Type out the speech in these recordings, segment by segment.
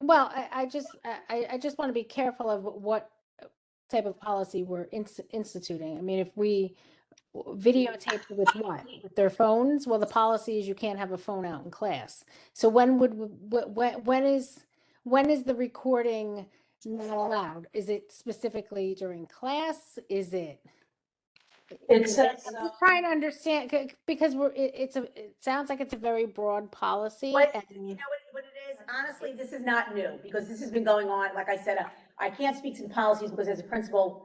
Well, I just want to be careful of what type of policy we're instituting. I mean, if we videotape with what? With their phones? Well, the policy is you can't have a phone out in class. So when is the recording not allowed? Is it specifically during class? Is it? It says, I'm just trying to understand because it sounds like it's a very broad policy. But you know what it is? Honestly, this is not new because this has been going on. Like I said, I can't speak to the policies because as a principal,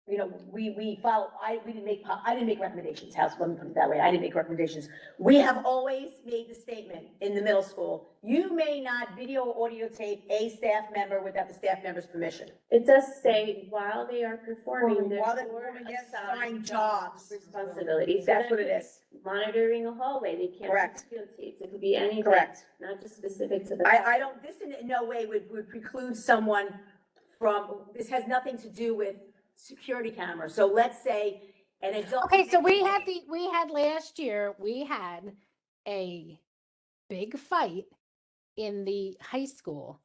you know, we follow, I didn't make recommendations, House, let me put it that way. I didn't make recommendations. We have always made the statement in the middle school, you may not video or audio tape a staff member without the staff member's permission. It does say while they are performing their While they're performing their assigned jobs. responsibilities. That's what it is. Monitoring a hallway, they can't. Correct. Videotapes, it could be anything. Correct. Not just specific to the. I don't, this in no way would preclude someone from, this has nothing to do with security cameras. So let's say an adult. Okay, so we had last year, we had a big fight in the high school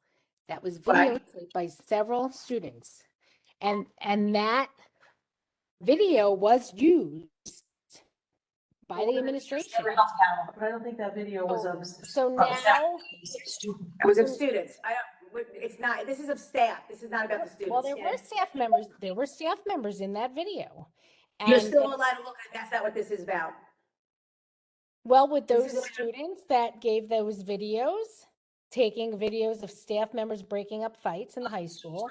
that was Right. videotaped by several students. And that video was used by the administration. but I don't think that video was of. So now, It was of students. It's not, this is of staff. This is not about the students. well, there were staff members in that video. You're And still allowed to look at it. That's not what this is about. well, with This those is- students that gave those videos, taking videos of staff members breaking up fights in the high school.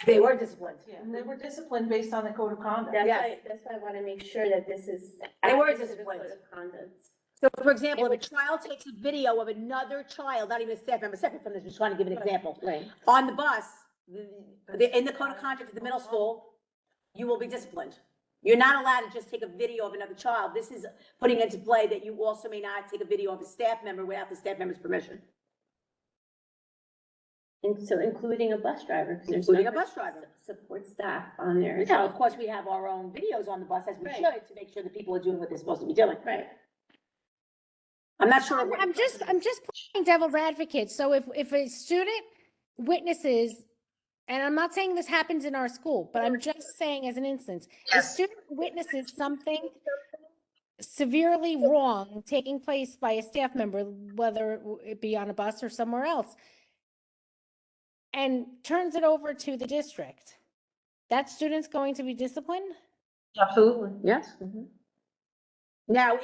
They were disciplined. Yeah, and they were disciplined based on the code of conduct. That's why I want to make sure that this is. They were accurate to the disciplined. code of conduct. So for example, if a child takes a video of another child, not even a staff member, separate from this, just trying to give an example. Right. On the bus, in the code of conduct at the middle school, you will be disciplined. You're not allowed to just take a video of another child. This is putting into play that you also may not take a video of a staff member without the staff member's permission. And so including a bus driver. 'cause there's Including a no bus driver. Support staff on there. as Yeah, well. of course, we have our own videos on the bus as we Right. should to make sure that people are doing what they're supposed to be doing. Right. I'm not sure. I'm just playing devil's advocate. So if a student witnesses, and I'm not saying this happens in our school, but I'm just saying as an instance, a student witnesses something severely wrong taking place by a staff member, whether it be on a bus or somewhere else, and turns it over to the district, that student's going to be disciplined? Absolutely. Yes. Now,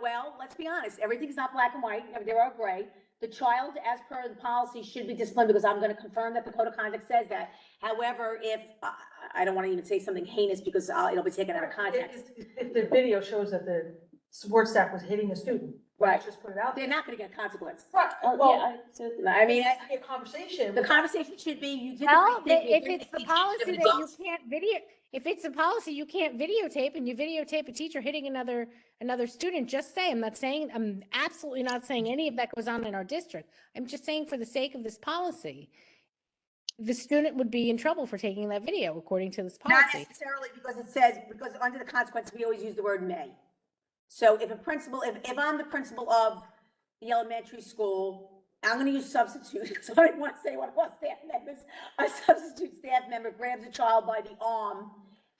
well, let's be honest, everything's not black and white, there are gray. The child, as per the policy, should be disciplined because I'm gonna confirm that the code of conduct says that. However, if, I don't wanna even say something heinous because it'll be taken out of context. If the video shows that the support staff was hitting a student, Right. let's just put it out They're there. not gonna get a consequence. Right, Oh, well, yeah, absolutely. I mean, it's a conversation. the conversation should be, you did the Well, right thing. if it's the policy that you can't if it's a policy you can't videotape and you videotape a teacher hitting another student, just say, I'm absolutely not saying any of that goes on in our district. I'm just saying for the sake of this policy, the student would be in trouble for taking that video according to this Not policy. necessarily because under the consequence, we always use the word may. So if a principal, if I'm the principal of the elementary school, I'm gonna use substitute, because I don't want to say one of our staff members, a substitute staff member grabs a child by the arm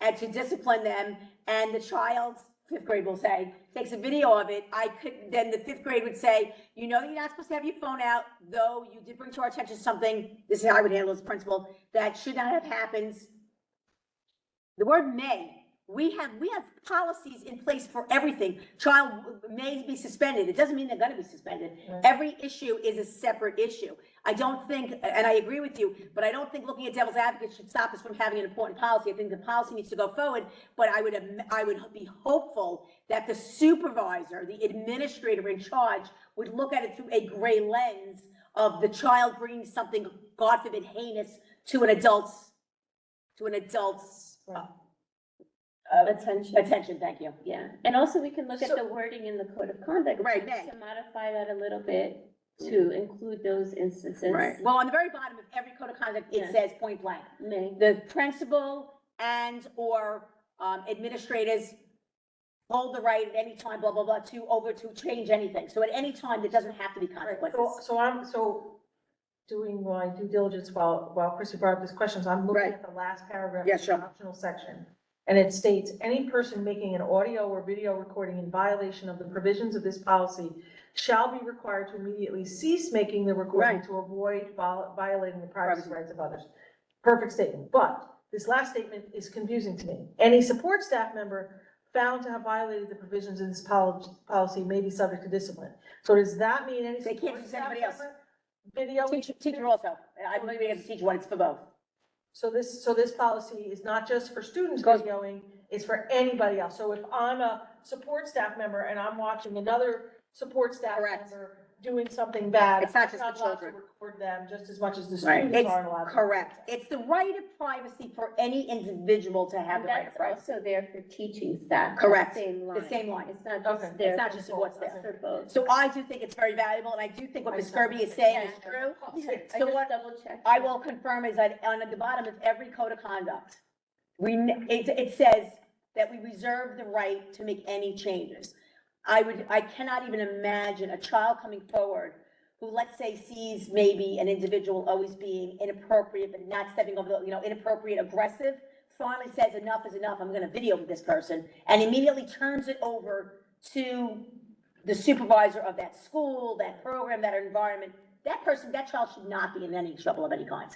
and to discipline them, and the child, fifth grade will say, takes a video of it, then the fifth grade would say, you know, you're not supposed to have your phone out, though you did bring to our attention something, this is how I would handle as principal, that should not have happened. The word may. We have policies in place for everything. Child may be suspended. It doesn't mean they're gonna be suspended. Right. Every issue is a separate issue. I don't think, and I agree with you, but I don't think looking at devil's advocate should stop us from having an important policy. I think the policy needs to go forward, but I would be hopeful that the supervisor, the administrator in charge would look at it through a gray lens of the child bringing something, God forbid, heinous to an adult's, attention, thank you. Yeah, and also we can look at So- the wording in the code of conduct. Right, to may. modify that a little bit to include those instances. Well, on the very bottom of every code of conduct, it Yeah. says point blank, May. the principal and or administrators hold the right at any time, blah, blah, blah, to change anything. So at any time, there doesn't have to be Right, consequences. so doing my due diligence while Chrissy brought up these questions, I'm looking Right. at the last paragraph Yeah, of the sure. optional section. And it states, any person making an audio or video recording in violation of the provisions of this policy shall be required to immediately cease making the recording Right. to avoid violating the privacy Privacy. rights of others. Perfect statement, but this last statement is confusing to me. Any support staff member found to have violated the provisions in this policy may be subject to discipline. So does that mean any They can't support use staff anybody else. member? Video? Teacher also, I'm maybe as a teacher one, it's for both. So this policy is not just for students Goes- videoing, it's for anybody else. So if I'm a support staff member and I'm watching another support staff Correct. member doing something bad, It's not just I'm the allowed to children. record them just as much as the Right. students It's aren't allowed to. correct. It's the right of privacy for any individual to have And the right of that's privacy. also there for teaching staff. the Correct. Same line. The same line. It's not Okay. just there. It's not for just both, what's there. it's for both. So I do think it's very valuable, and I do think what Ms. Skurbe is saying is true. I So just what double checked. I will confirm is that on the bottom of every code of conduct, it says that we reserve the right to make any changes. I cannot even imagine a child coming forward who, let's say, sees maybe an individual always being inappropriate, but not stepping over the, inappropriate, aggressive, finally says enough is enough, I'm gonna video this person, and immediately turns it over to the supervisor of that school, that program, that environment. That person, that child should not be in any trouble of any kind.